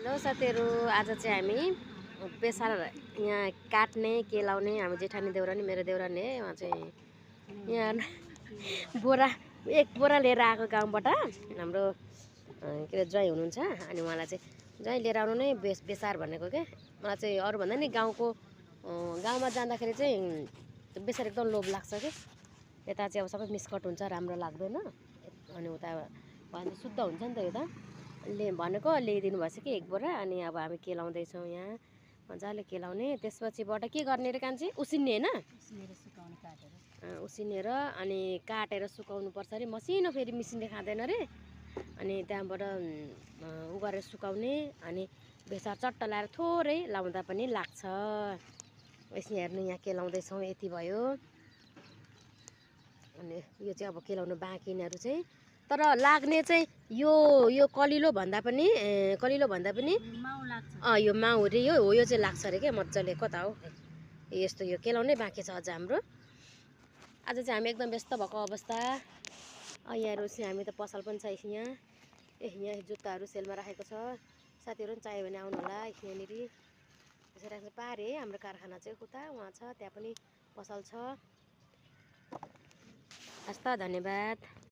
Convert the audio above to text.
Hello साथीहरू, आज चाहिँ हामी बेसार यहाँ काट्ने केलाउने हाम्रो जेठानी देउरानी मेरो देउरानी है उहाँ चाहिँ यहाँ बोरा एक बोरा लिएर आएको गाउँबाट हाम्रो के अरे ज्वाइँ हुनुहुन्छ। अनि उहाँलाई चाहिँ ज्वाइँ लिएर आउनु नै बेसार भनेको के मलाई चाहिँ अरूभन्दा नि गाउँमा जाँदाखेरि चाहिँ बेसार एकदम लोभ लाग्छ कि यता चाहिँ अब सबै मिस्कट हुन्छ, राम्रो लाग्दैन। अनि उता भन्छ शुद्ध हुन्छ नि त यो त भनेको ल्याइदिनु भएछ कि एक बोरा। अनि अब हामी केलाउँदैछौँ यहाँ मजाले केलाउने, त्यसपछिबाट के गर्ने रे कान्छी? उसिन्ने होइन, उसिनेर अनि काटेर सुकाउनु पर्छ अरे, मसिनो फेरि मिसिनले खाँदैन रे। अनि त्यहाँबाट उ गरेर सुकाउने, अनि बेसार चट्ट लाएर थोरै लाउँदा पनि लाग्छ। यसरी हेर्नु यहाँ केलाउँदैछौँ, यति भयो। अनि यो चाहिँ अब केलाउनु बाँकी यिनीहरू चाहिँ, तर लाग्ने चाहिँ यो कलिलो भन्दा पनि माउ लाग्छ। यो माउ रे यो चाहिँ लाग्छ अरे क्या मजाले। कता हो यस्तो यो केलाउनै बाँकी छ अझ हाम्रो। आज चाहिँ हामी एकदम व्यस्त भएको अवस्था। यहाँहरू चाहिँ हामी त पसल पनि छ यहाँ जुत्ताहरू सेलमा राखेको छ। साथीहरू पनि चाहियो भने आउनु होला यहाँनिर। त्यसरी पारे हाम्रो कारखाना चाहिँ उता उहाँ छ, त्यहाँ पनि पसल छ। हस् त, धन्यवाद।